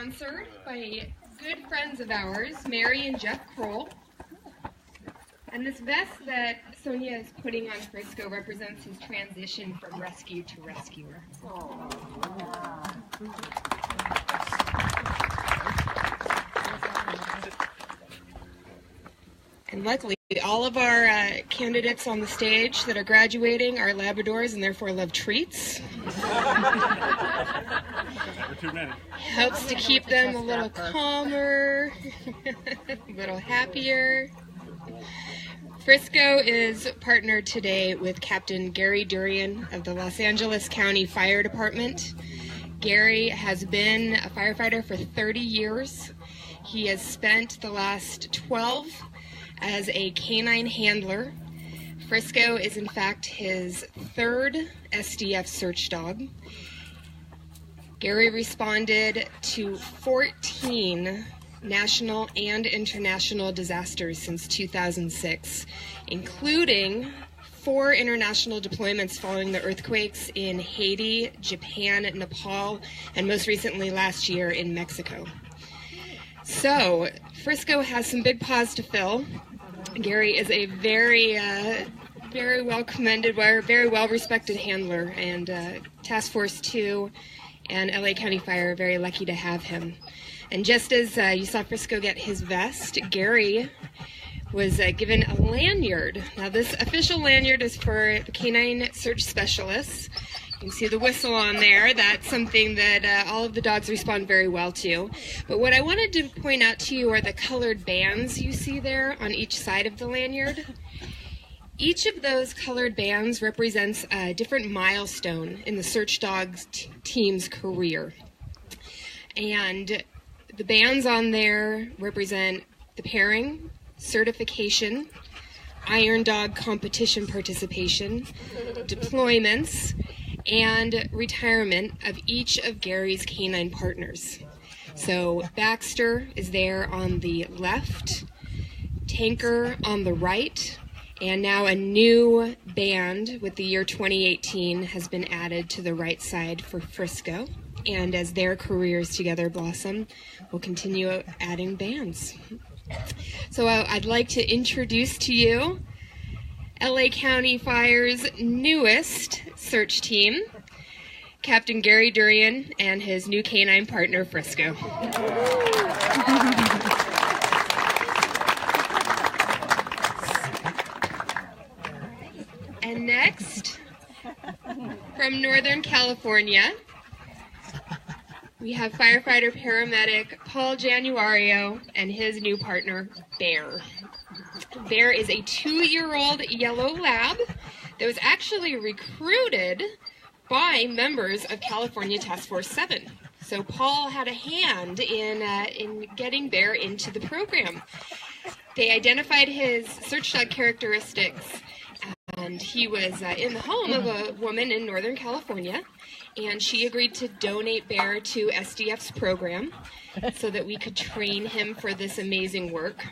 sponsored by good friends of ours, Mary and Jeff Kroll. And this vest that Sonia is putting on Frisco represents his transition from rescue to rescuer. And luckily, all of our candidates on the stage that are graduating are Labradors and therefore love treats. Too many. Helps to keep them a little calmer, a little happier. Frisco is partnered today with Captain Gary Durian of the Los Angeles County Fire Department. Gary has been a firefighter for 30 years. He has spent the last 12 as a canine handler. Frisco is in fact his third SDF search dog. Gary responded to 14 national and international disasters since 2006, including 4 international deployments following the earthquakes in Haiti, Japan, Nepal, and most recently last year in Mexico. So, Frisco has some big paws to fill. Gary is a very well commended, very well respected handler, and Task Force 2 and LA County Fire are very lucky to have him. And just as you saw Frisco get his vest, Gary was given a lanyard. Now this official lanyard is for the canine search specialists. You can see the whistle on there. That's something that all of the dogs respond very well to. But what I wanted to point out to you are the colored bands you see there on each side of the lanyard. Each of those colored bands represents a different milestone in the search dog's team's career. And the bands on there represent the pairing, certification, Iron Dog competition participation, deployments, and retirement of each of Gary's canine partners. So Baxter is there on the left, Tanker on the right, and now a new band with the year 2018 has been added to the right side for Frisco. And as their careers together blossom, we'll continue adding bands. So I'd like to introduce to you LA County Fire's newest search team, Captain Gary Durian and his new canine partner, Frisco. And next, from Northern California, we have firefighter paramedic Paul Januario and his new partner, Bear. Bear is a 2-year-old yellow lab that was actually recruited by members of California Task Force 7. So Paul had a hand in getting Bear into the program. They identified his search dog characteristics, and he was in the home of a woman in Northern California, and she agreed to donate Bear to SDF's program so that we could train him for this amazing work.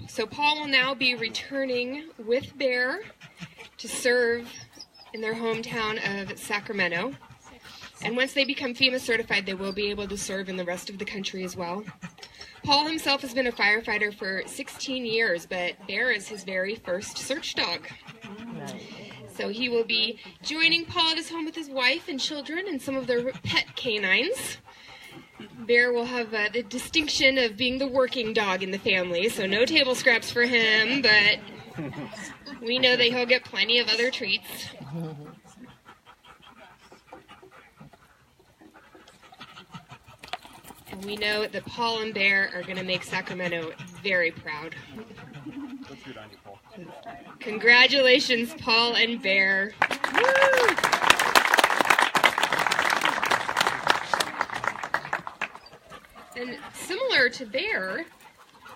So Paul will now be returning with Bear to serve in their hometown of Sacramento. And once they become FEMA certified, they will be able to serve in the rest of the country as well. Paul himself has been a firefighter for 16 years, but Bear is his very first search dog. So he will be joining Paul at his home with his wife and children and some of their pet canines. Bear will have the distinction of being the working dog in the family, so no table scraps for him, but we know that he'll get plenty of other treats. And we know that Paul and Bear are going to make Sacramento very proud. That's good on you, Paul. Congratulations, Paul and Bear. Woo! And similar to Bear,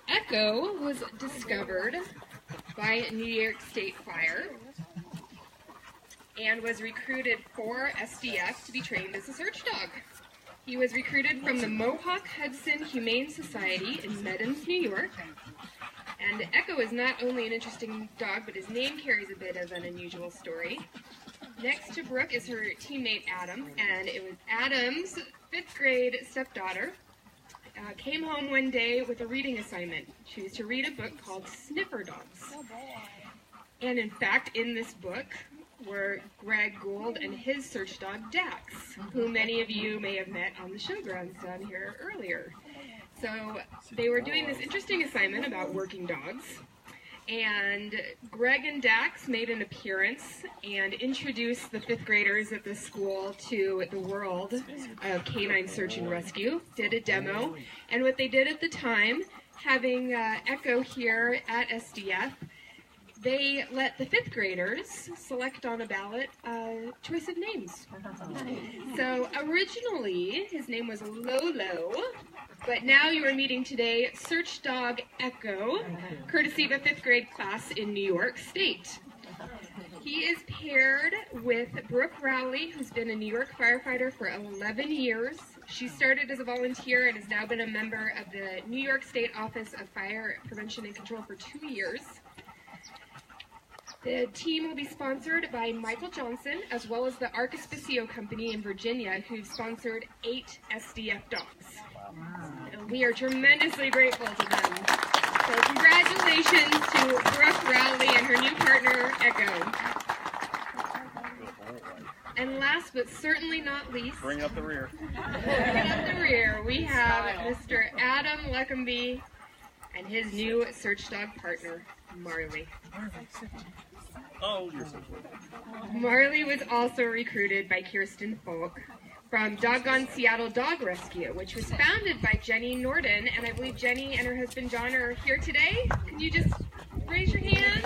Echo was discovered by New York State Fire and was recruited for SDF to be trained as a search dog. He was recruited from the Mohawk Hudson Humane Society in Meadows, New York. And Echo is not only an interesting dog, but his name carries a bit of an unusual story. Next to Brooke is her teammate Adam, and it was Adam's 5th grade stepdaughter. Came home one day with a reading assignment. She was to read a book called Sniffer Dogs. And in fact, in this book were Greg Gould and his search dog Dax, who many of you may have met on the showgrounds down here earlier. So they were doing this interesting assignment about working dogs, and Greg and Dax made an appearance and introduced the 5th graders at the school to the world of canine search and rescue, did a demo, and what they did at the time, having Echo here at SDF, they let the 5th graders select on a ballot a choice of names. So originally, his name was Lolo, but now you are meeting today Search Dog Echo, courtesy of a 5th grade class in New York State. He is paired with Brooke Rowley, who's been a New York firefighter for 11 years. She started as a volunteer and has now been a member of the New York State Office of Fire Prevention and Control for 2 years. The team will be sponsored by Michael Johnson, as well as the Arcaspicio Company in Virginia, who've sponsored 8 SDF dogs. And we are tremendously grateful to them. So congratulations to Brooke Rowley and her new partner, Echo. And last but certainly not least, Bring up the rear. We have Mr. Adam Leckenby and his new search dog partner, Marley. Oh, you're so sweet. Marley was also recruited by Kirsten Falk from Doggone Seattle Dog Rescue, which was founded by Jenny Norden, and I believe Jenny and her husband John are here today. Can you just raise your hand?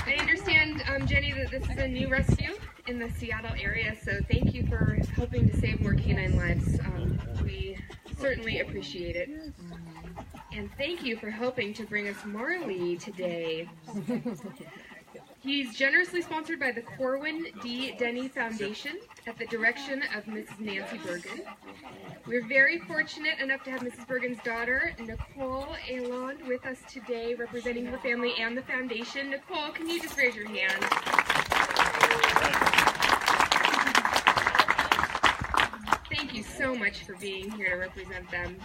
I understand, Jenny, that this is a new rescue in the Seattle area, so thank you for helping to save more canine lives. We certainly appreciate it. And thank you for helping to bring us Marley today. He's generously sponsored by the Corwin D. Denny Foundation at the direction of Mrs. Nancy Bergen. We're very fortunate enough to have Mrs. Bergen's daughter, Nicole Alond, with us today, representing her family and the foundation. Nicole, can you just raise your hand? Thank you so much for being here to represent them.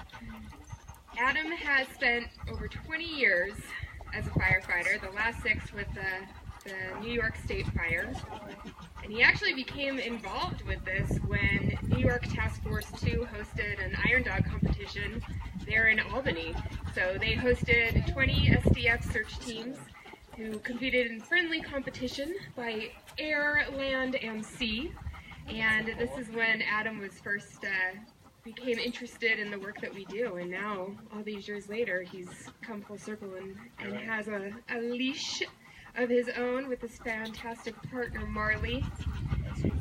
Adam has spent over 20 years as a firefighter, the last 6 with the New York State Fire. And he actually became involved with this when New York Task Force 2 hosted an Iron Dog competition there in Albany. So they hosted 20 SDF search teams who competed in friendly competition by air, land, and sea. And this is when Adam was first became interested in the work that we do, and now, all these years later, he's come full circle and has a leash of his own with his fantastic partner, Marley.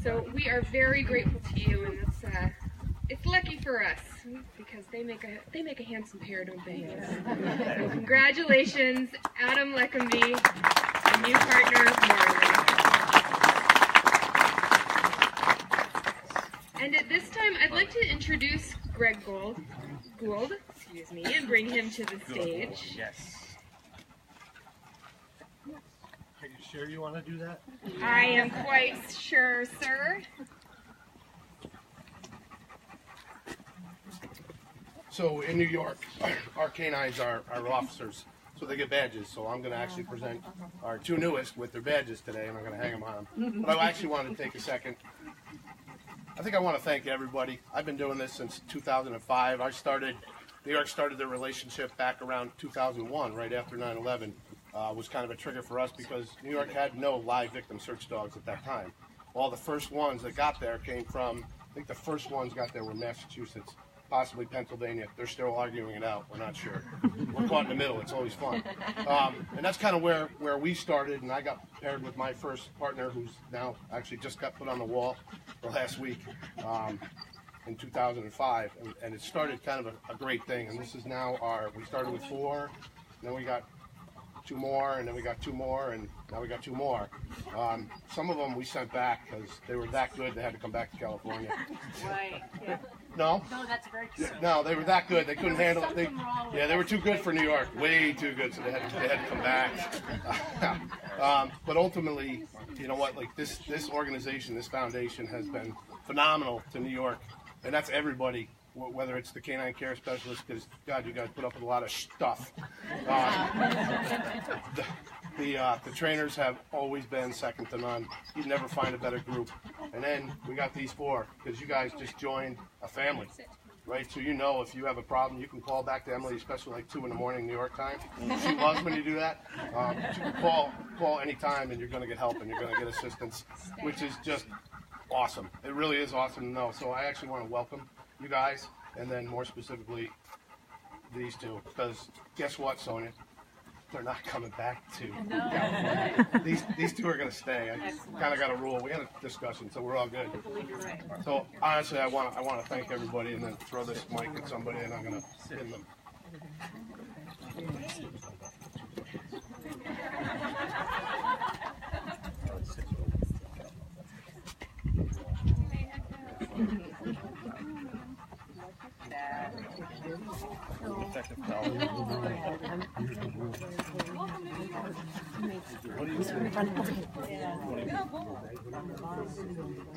So we are very grateful to you, and it's lucky for us, because they make a handsome pair, don't they? So congratulations, Adam Leckenby, and new partner, Marley. And at this time, I'd like to introduce Greg Gould, and bring him to the stage. Yes. Are you sure you want to do that? I am quite sure, sir. So in New York, our canines are officers, so they get badges. So I'm going to actually present our 2 newest with their badges today, and I'm going to hang them on them. But I actually wanted to take a second. I think I want to thank everybody. I've been doing this since 2005. New York started their relationship back around 2001, right after 9/11. Was kind of a trigger for us because New York had no live victim search dogs at that time. All the first ones that got there came from, I think the first ones got there were Massachusetts, possibly Pennsylvania. They're still arguing it out. We're not sure. We're caught in the middle. It's always fun. And that's kind of where we started, and I got paired with my first partner, who's now actually just got put on the wall last week in 2005. And it started kind of a great thing. And this is now we started with 4, then we got 2 more, and then we got 2 more, and now we got 2 more. Some of them we sent back because they were that good they had to come back to California. Right. Yeah. No? No, that's very true. No, they were that good. They couldn't handle it. They were too good for New York. Way too good, so they had to come back. But ultimately, you know what? Like this organization, this foundation has been phenomenal to New York, and that's everybody. Whether it's the canine care specialist, because God, you guys put up with a lot of stuff. The trainers have always been second to none. You'd never find a better group. And then we got these 4, because you guys just joined a family, right? So you know if you have a problem, you can call back to Emily, especially like 2 in the morning New York time. She loves when you do that. You can call anytime, and you're going to get help, and you're going to get assistance, which is just awesome. It really is awesome to know. So I actually want to welcome you guys, and then more specifically these 2, because guess what, Sonia? They're not coming back to California. These 2 are going to stay. I kind of got a rule. We had a discussion, so we're all good. I believe you're right. So honestly, I want to thank everybody, and then throw this mic at somebody, and I'm going to pin them.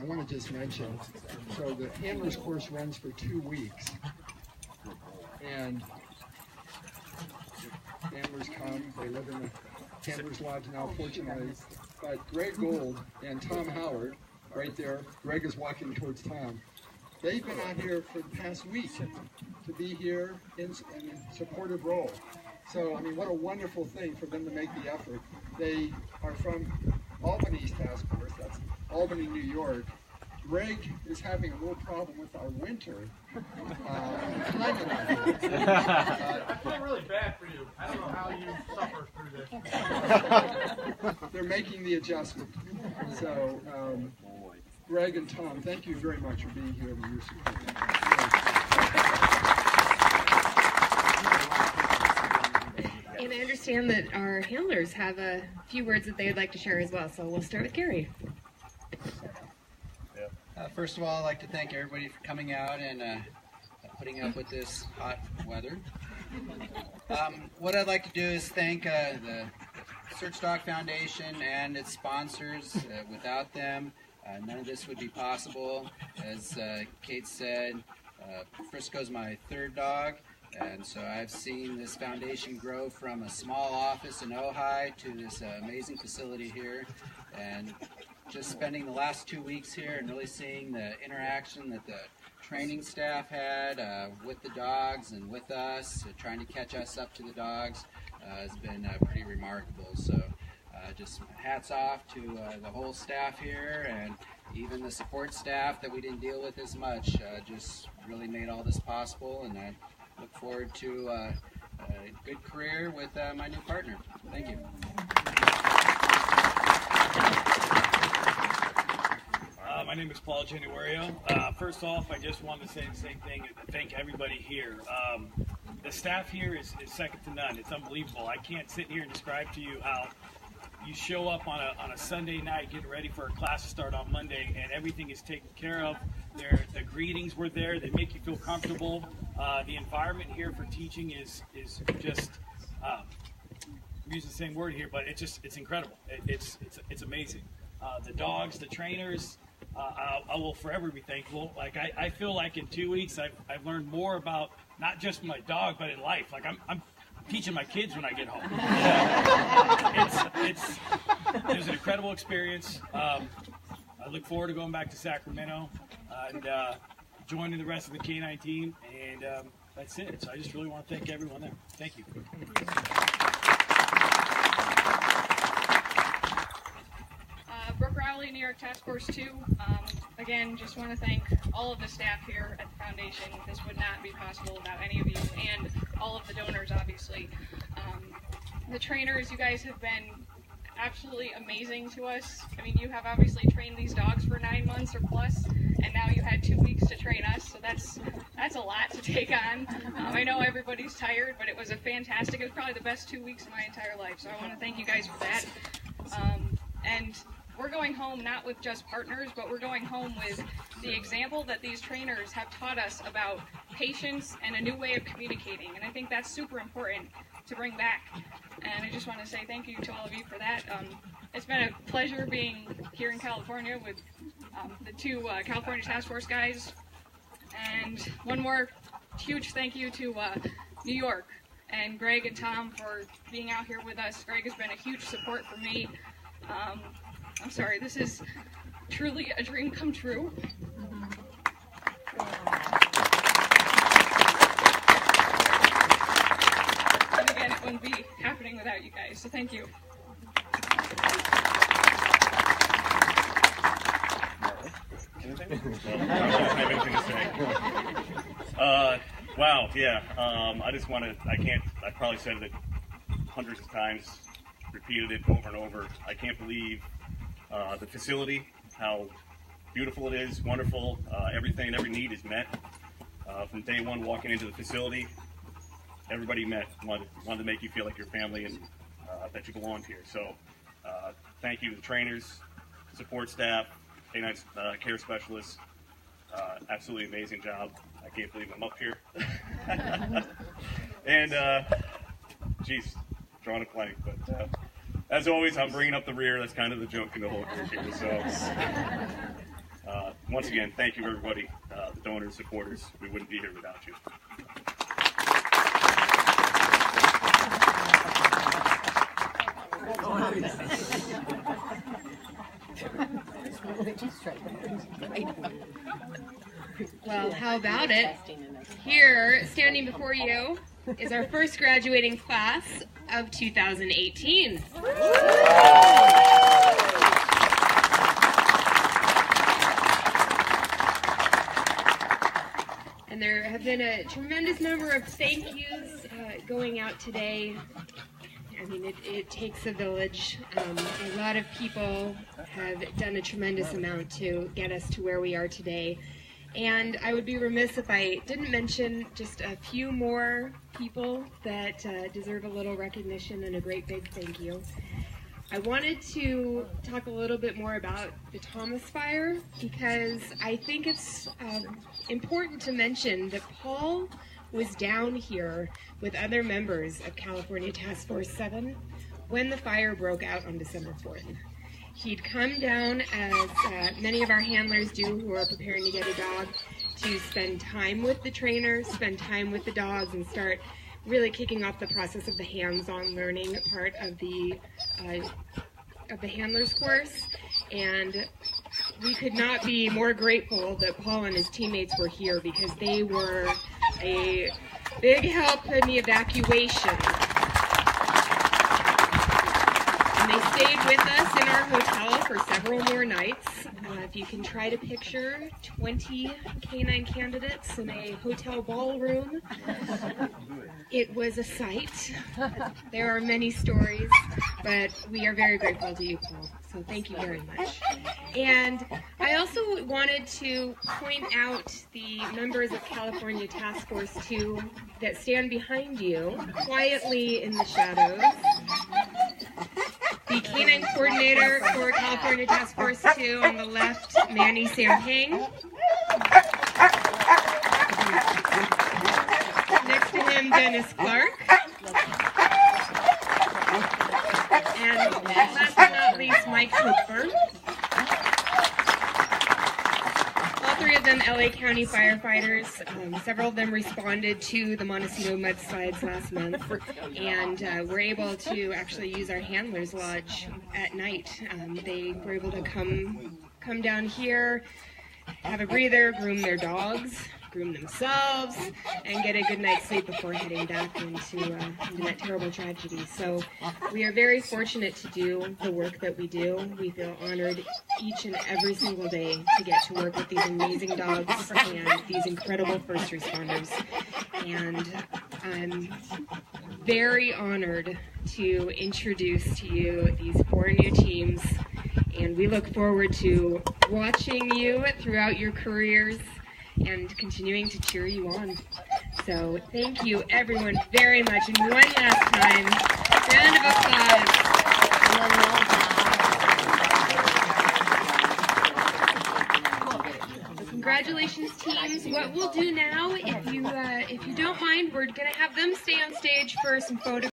I want to just mention, so the handlers course runs for 2 weeks, and handlers come, they live in the handlers lodge now, fortunately, but Greg Gold and Tom Howard, right there, Greg is walking towards Tom, they've been out here for the past week to be here in a supportive role. So, I mean, what a wonderful thing for them to make the effort. They are from Albany's task force, that's Albany, New York. Greg is having a little problem with our winter climate out here. I feel really bad for you. I don't know how you suffer through this. They're making the adjustment. So, Greg and Tom, thank you very much for being here and your support. And I understand that our handlers have a few words that they'd like to share as well, so we'll start with Gary. First of all, I'd like to thank everybody for coming out and putting up with this hot weather. What I'd like to do is thank the Search Dog Foundation and its sponsors. Without them, none of this would be possible. As Kate said, Frisco's my 3rd dog. And so I've seen this foundation grow from a small office in Ojai to this amazing facility here. And just spending the last 2 weeks here and really seeing the interaction that the training staff had with the dogs and with us, trying to catch us up to the dogs, has been pretty remarkable. So just hats off to the whole staff here, and even the support staff that we didn't deal with as much, just really made all this possible, and I look forward to a good career with my new partner. Thank you. My name is Paul Januario. First off, I just wanted to say the same thing, thank everybody here. The staff here is second to none. It's unbelievable. I can't sit here and describe to you how you show up on a Sunday night, getting ready for a class to start on Monday, and everything is taken care of. The greetings were there. They make you feel comfortable. The environment here for teaching is just, I'm using the same word here, but it's incredible. It's amazing. The dogs, the trainers, I will forever be thankful. Like I feel like in 2 weeks I've learned more about not just my dog but in life. Like I'm teaching my kids when I get home. It was an incredible experience. I look forward to going back to Sacramento and joining the rest of the K9 team, and that's it. So I just really want to thank everyone there. Thank you. Brooke Rowley, New York Task Force 2. Again, just want to thank all of the staff here at the foundation. This would not be possible without any of you, and all of the donors, obviously. The trainers, you guys have been absolutely amazing to us. I mean, you have obviously trained these dogs for 9 months or plus, and now you had 2 weeks to train us, so that's a lot to take on. I know everybody's tired, but it was it was probably the best 2 weeks of my entire life, so I want to thank you guys for that. And we're going home not with just partners, but we're going home with the example that these trainers have taught us about patience and a new way of communicating, and I think that's super important to bring back. And I just want to say thank you to all of you for that. It's been a pleasure being here in California with the 2 California Task Force guys. And one more huge thank you to New York and Greg and Tom for being out here with us. Greg has been a huge support for me. I'm sorry, this is truly a dream come true. And again, it wouldn't be happening without you guys, so thank you. Wow, yeah. I just want to, I probably said it hundreds of times, repeated it over and over. I can't believe the facility, how beautiful it is, wonderful. Everything, every need is met. From day one walking into the facility, everybody wanted to make you feel like your family and that you belonged here. So thank you to the trainers, support staff, canine care specialists. Absolutely amazing job. I can't believe I'm up here. And, geez, drawing a blank. But as always, I'm bringing up the rear. That's kind of the joke in the whole group here. So, once again, thank you, everybody, the donors, supporters. We wouldn't be here without you. Well, how about it? Here, standing before you, is our first graduating class of 2018. And there have been a tremendous number of thank yous going out today. I mean, it takes a village. A lot of people have done a tremendous amount to get us to where we are today. And I would be remiss if I didn't mention just a few more people that deserve a little recognition and a great big thank you. I wanted to talk a little bit more about the Thomas Fire because I think it's important to mention that Paul was down here with other members of California Task Force 7 when the fire broke out on December 4th. He'd come down, as many of our handlers do who are preparing to get a dog, to spend time with the trainers, spend time with the dogs, and start really kicking off the process of the hands-on learning part of the handlers course. And we could not be more grateful that Paul and his teammates were here because they were a big help in the evacuation. And they stayed with us in our hotel for several more nights. If you can try to picture 20 canine candidates in a hotel ballroom, it was a sight. There are many stories, but we are very grateful to you, Paul. So thank you very much. And I also wanted to point out the members of California Task Force 2 that stand behind you, quietly in the shadows. The canine coordinator for California Task Force 2 on the left, Manny Sampang. Next to him, Dennis Clark. And last but not least, Mike Cooper. All three of them LA County firefighters. Several of them responded to the Montesino mudslides last month and were able to actually use our handlers lodge at night. They were able to come down here, have a breather, groom their dogs, groom themselves, and get a good night's sleep before heading back into that terrible tragedy. So we are very fortunate to do the work that we do. We feel honored each and every single day to get to work with these amazing dogs and these incredible first responders. And I'm very honored to introduce to you these 4 new teams, and we look forward to watching you throughout your careers and continuing to cheer you on. So thank you everyone very much, and one last time, round of applause. Congratulations, teams. What we'll do now, if you don't mind, we're gonna have them stay on stage for some photographs.